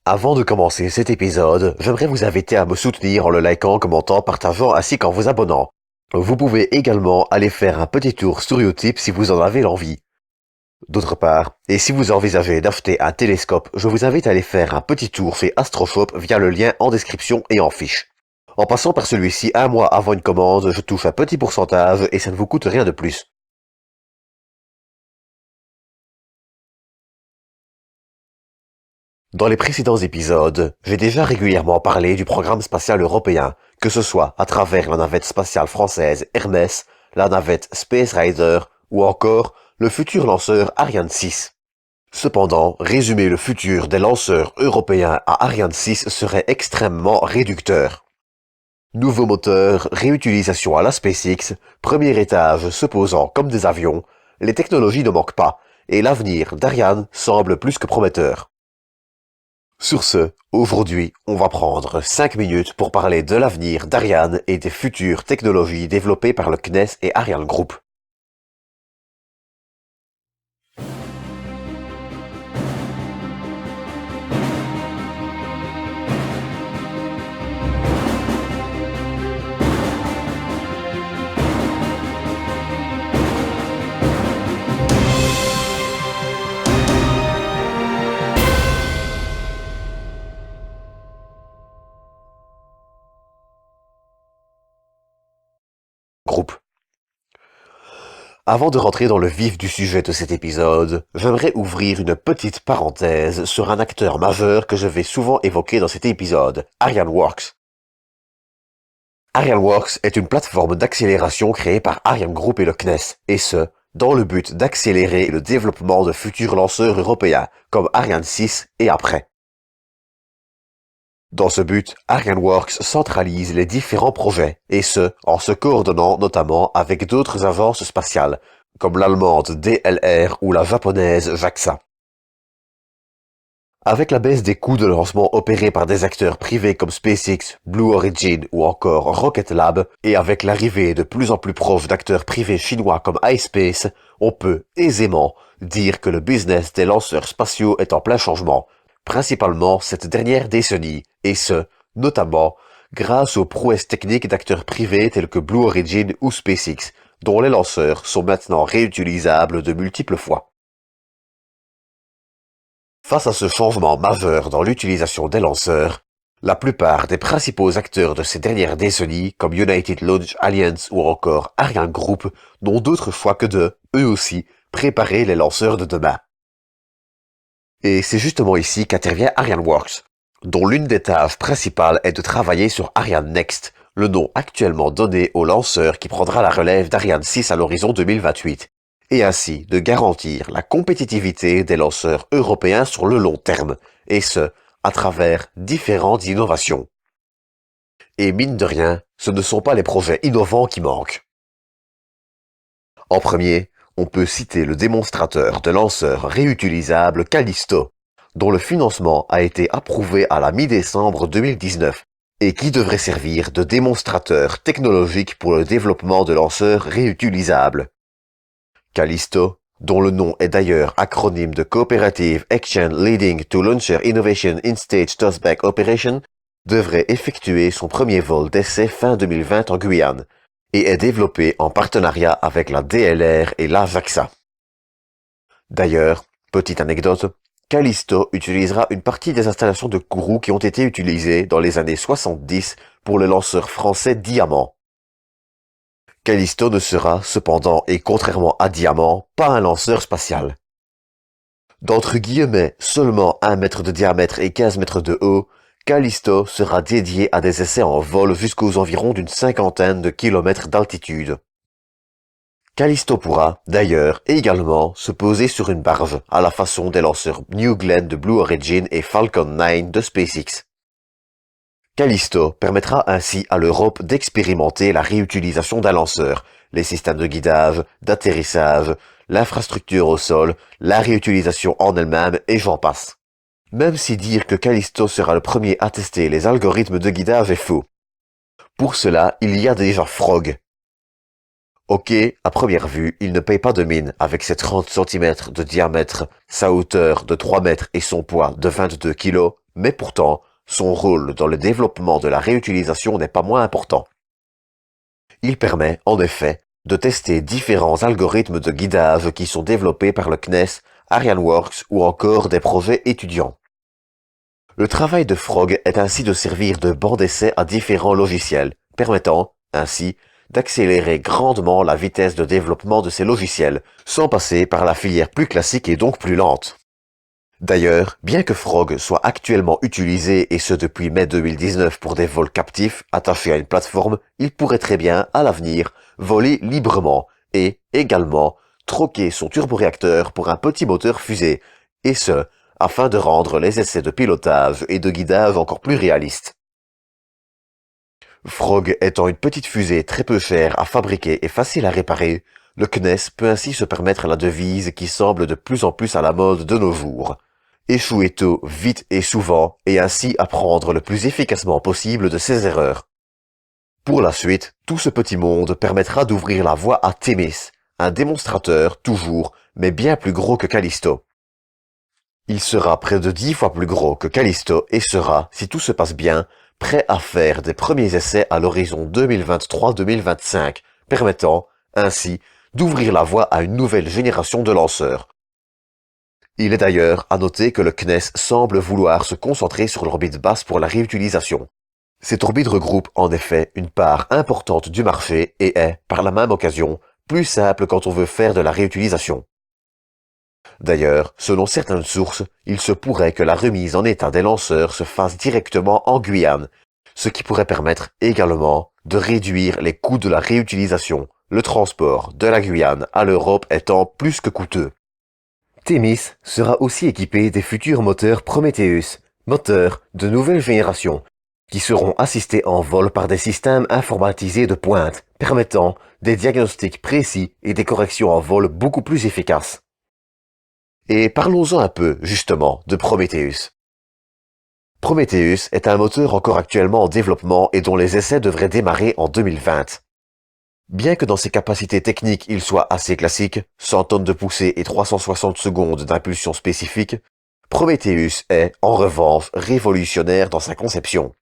Avant de commencer cet épisode, j'aimerais vous inviter à me soutenir en le likant, commentant, partageant ainsi qu'en vous abonnant. Vous pouvez également aller faire un petit tour sur Utip si vous en avez l'envie. D'autre part, et si vous envisagez d'acheter un télescope, je vous invite à aller faire un petit tour chez AstroShop via le lien en description et en fiche. En passant par celui-ci un mois avant une commande, je touche un petit pourcentage et ça ne vous coûte rien de plus. Dans les précédents épisodes, j'ai déjà régulièrement parlé du programme spatial européen, que ce soit à travers la navette spatiale française Hermes, la navette Space Rider ou encore le futur lanceur Ariane 6. Cependant, résumer le futur des lanceurs européens à Ariane 6 serait extrêmement réducteur. Nouveau moteur, réutilisation à la SpaceX, premier étage se posant comme des avions, les technologies ne manquent pas, et l'avenir d'Ariane semble plus que prometteur. Sur ce, aujourd'hui, on va prendre 5 minutes pour parler de l'avenir d'Ariane et des futures technologies développées par le CNES et Ariane Group. Group. Avant de rentrer dans le vif du sujet de cet épisode, j'aimerais ouvrir une petite parenthèse sur un acteur majeur que je vais souvent évoquer dans cet épisode, ArianeWorks. ArianeWorks est une plateforme d'accélération créée par Ariane Group et le CNES, et ce, dans le but d'accélérer le développement de futurs lanceurs européens, comme Ariane 6 et après. Dans ce but, ArianeWorks centralise les différents projets, et ce, en se coordonnant notamment avec d'autres agences spatiales, comme l'allemande DLR ou la japonaise JAXA. Avec la baisse des coûts de lancement opérés par des acteurs privés comme SpaceX, Blue Origin ou encore Rocket Lab, et avec l'arrivée de plus en plus proche d'acteurs privés chinois comme iSpace, on peut aisément dire que le business des lanceurs spatiaux est en plein changement, principalement cette dernière décennie, et ce, notamment, grâce aux prouesses techniques d'acteurs privés tels que Blue Origin ou SpaceX, dont les lanceurs sont maintenant réutilisables de multiples fois. Face à ce changement majeur dans l'utilisation des lanceurs, la plupart des principaux acteurs de ces dernières décennies, comme United Launch Alliance ou encore Ariane Group, n'ont d'autre choix que de, eux aussi, préparer les lanceurs de demain. Et c'est justement ici qu'intervient ArianeWorks, dont l'une des tâches principales est de travailler sur Ariane Next, le nom actuellement donné au lanceur qui prendra la relève d'Ariane 6 à l'horizon 2028, et ainsi de garantir la compétitivité des lanceurs européens sur le long terme, et ce, à travers différentes innovations. Et mine de rien, ce ne sont pas les projets innovants qui manquent. En premier, on peut citer le démonstrateur de lanceurs réutilisables Callisto, dont le financement a été approuvé à la mi-décembre 2019 et qui devrait servir de démonstrateur technologique pour le développement de lanceurs réutilisables. Callisto, dont le nom est d'ailleurs acronyme de Cooperative Action Leading to Launcher Innovation in Stage Tossback Operation, devrait effectuer son premier vol d'essai fin 2020 en Guyane, et est développé en partenariat avec la DLR et la JAXA. D'ailleurs, petite anecdote, Callisto utilisera une partie des installations de Kourou qui ont été utilisées dans les années 70 pour le lanceur français Diamant. Callisto ne sera, cependant, et contrairement à Diamant, pas un lanceur spatial. D'entre guillemets seulement 1 mètre de diamètre et 15 mètres de haut, Callisto sera dédié à des essais en vol jusqu'aux environs d'une 50aine de kilomètres d'altitude. Callisto pourra, d'ailleurs, également se poser sur une barge, à la façon des lanceurs New Glenn de Blue Origin et Falcon 9 de SpaceX. Callisto permettra ainsi à l'Europe d'expérimenter la réutilisation d'un lanceur, les systèmes de guidage, d'atterrissage, l'infrastructure au sol, la réutilisation en elle-même et j'en passe. Même si dire que Callisto sera le premier à tester les algorithmes de guidage est faux. Pour cela, il y a déjà Frog. Ok, à première vue, il ne paye pas de mine avec ses 30 cm de diamètre, sa hauteur de 3 mètres et son poids de 22 kg, mais pourtant, son rôle dans le développement de la réutilisation n'est pas moins important. Il permet, en effet, de tester différents algorithmes de guidage qui sont développés par le CNES, ArianeWorks ou encore des projets étudiants. Le travail de Frog est ainsi de servir de banc d'essai à différents logiciels, permettant, ainsi, d'accélérer grandement la vitesse de développement de ces logiciels, sans passer par la filière plus classique et donc plus lente. D'ailleurs, bien que Frog soit actuellement utilisé et ce depuis mai 2019 pour des vols captifs attachés à une plateforme, il pourrait très bien, à l'avenir, voler librement et, également, troquer son turboréacteur pour un petit moteur fusée, et ce, afin de rendre les essais de pilotage et de guidage encore plus réalistes. Frog étant une petite fusée très peu chère à fabriquer et facile à réparer, le CNES peut ainsi se permettre la devise qui semble de plus en plus à la mode de nos jours. Échouer tôt, vite et souvent, et ainsi apprendre le plus efficacement possible de ses erreurs. Pour la suite, tout ce petit monde permettra d'ouvrir la voie à Themis, un démonstrateur toujours, mais bien plus gros que Callisto. Il sera près de 10 fois plus gros que Callisto et sera, si tout se passe bien, prêt à faire des premiers essais à l'horizon 2023-2025, permettant, ainsi, d'ouvrir la voie à une nouvelle génération de lanceurs. Il est d'ailleurs à noter que le CNES semble vouloir se concentrer sur l'orbite basse pour la réutilisation. Cette orbite regroupe en effet une part importante du marché et est, par la même occasion, plus simple quand on veut faire de la réutilisation. D'ailleurs, selon certaines sources, il se pourrait que la remise en état des lanceurs se fasse directement en Guyane, ce qui pourrait permettre également de réduire les coûts de la réutilisation, le transport de la Guyane à l'Europe étant plus que coûteux. Themis sera aussi équipé des futurs moteurs Prometheus, moteurs de nouvelle génération, qui seront assistés en vol par des systèmes informatisés de pointe, permettant des diagnostics précis et des corrections en vol beaucoup plus efficaces. Et parlons-en un peu, justement, de Prometheus. Prometheus est un moteur encore actuellement en développement et dont les essais devraient démarrer en 2020. Bien que dans ses capacités techniques il soit assez classique, 100 tonnes de poussée et 360 secondes d'impulsion spécifique, Prometheus est, en revanche, révolutionnaire dans sa conception.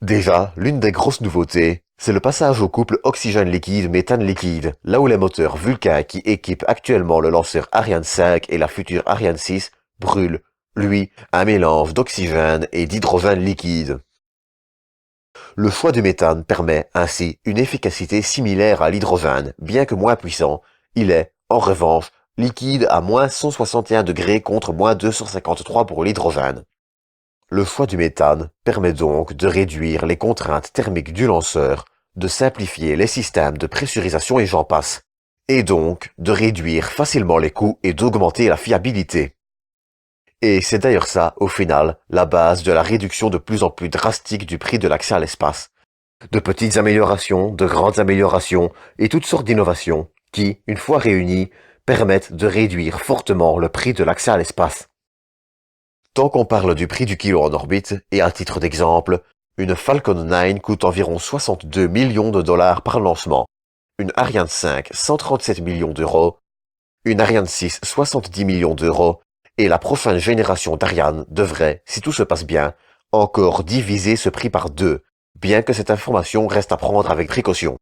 Déjà, l'une des grosses nouveautés, c'est le passage au couple oxygène liquide-méthane liquide, là où les moteurs Vulcain qui équipent actuellement le lanceur Ariane 5 et la future Ariane 6 brûlent, lui, un mélange d'oxygène et d'hydrogène liquide. Le choix du méthane permet ainsi une efficacité similaire à l'hydrogène, bien que moins puissant. Il est, en revanche, liquide à moins 161 degrés contre moins 253 pour l'hydrogène. Le choix du méthane permet donc de réduire les contraintes thermiques du lanceur, de simplifier les systèmes de pressurisation et j'en passe, et donc de réduire facilement les coûts et d'augmenter la fiabilité. Et c'est d'ailleurs ça, au final, la base de la réduction de plus en plus drastique du prix de l'accès à l'espace. De petites améliorations, de grandes améliorations et toutes sortes d'innovations qui, une fois réunies, permettent de réduire fortement le prix de l'accès à l'espace. Tant qu'on parle du prix du kilo en orbite, et à titre d'exemple, une Falcon 9 coûte environ 62 millions de dollars par lancement, une Ariane 5 137 millions d'euros, une Ariane 6 70 millions d'euros, et la prochaine génération d'Ariane devrait, si tout se passe bien, encore diviser ce prix par 2, bien que cette information reste à prendre avec précaution.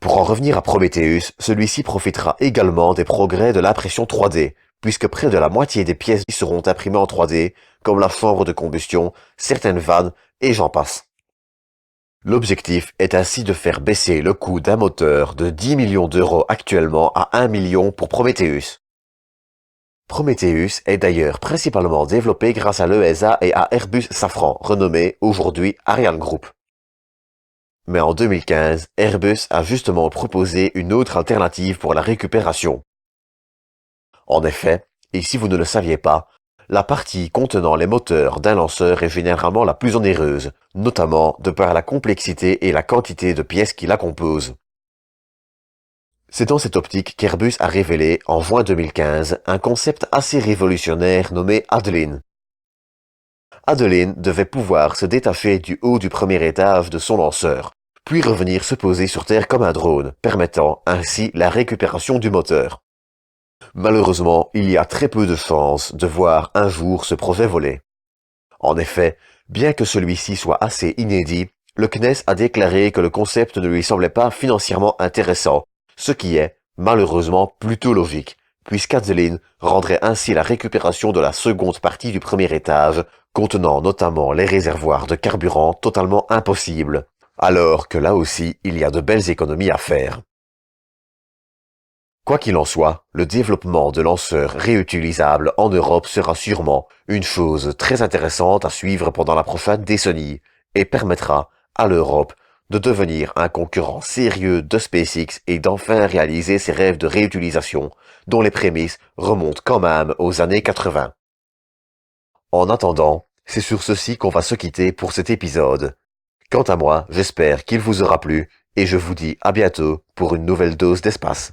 Pour en revenir à Prometheus, celui-ci profitera également des progrès de l'impression 3D, puisque près de la moitié des pièces seront imprimées en 3D, comme la chambre de combustion, certaines vannes, et j'en passe. L'objectif est ainsi de faire baisser le coût d'un moteur de 10 millions d'euros actuellement à 1 million pour Prometheus. Prometheus est d'ailleurs principalement développé grâce à l'ESA et à Airbus Safran, renommé aujourd'hui Ariane Group. Mais en 2015, Airbus a justement proposé une autre alternative pour la récupération. En effet, et si vous ne le saviez pas, la partie contenant les moteurs d'un lanceur est généralement la plus onéreuse, notamment de par la complexité et la quantité de pièces qui la composent. C'est dans cette optique qu'Airbus a révélé, en juin 2015, un concept assez révolutionnaire nommé Adeline. Adeline devait pouvoir se détacher du haut du premier étage de son lanceur, puis revenir se poser sur Terre comme un drone, permettant ainsi la récupération du moteur. Malheureusement, il y a très peu de chances de voir un jour ce projet voler. En effet, bien que celui-ci soit assez inédit, le CNES a déclaré que le concept ne lui semblait pas financièrement intéressant, ce qui est, malheureusement, plutôt logique, puisqu'Adeline rendrait ainsi la récupération de la seconde partie du premier étage, contenant notamment les réservoirs de carburant totalement impossible, alors que là aussi il y a de belles économies à faire. Quoi qu'il en soit, le développement de lanceurs réutilisables en Europe sera sûrement une chose très intéressante à suivre pendant la prochaine décennie et permettra à l'Europe de devenir un concurrent sérieux de SpaceX et d'enfin réaliser ses rêves de réutilisation dont les prémices remontent quand même aux années 80. En attendant, c'est sur ceci qu'on va se quitter pour cet épisode. Quant à moi, j'espère qu'il vous aura plu et je vous dis à bientôt pour une nouvelle dose d'espace.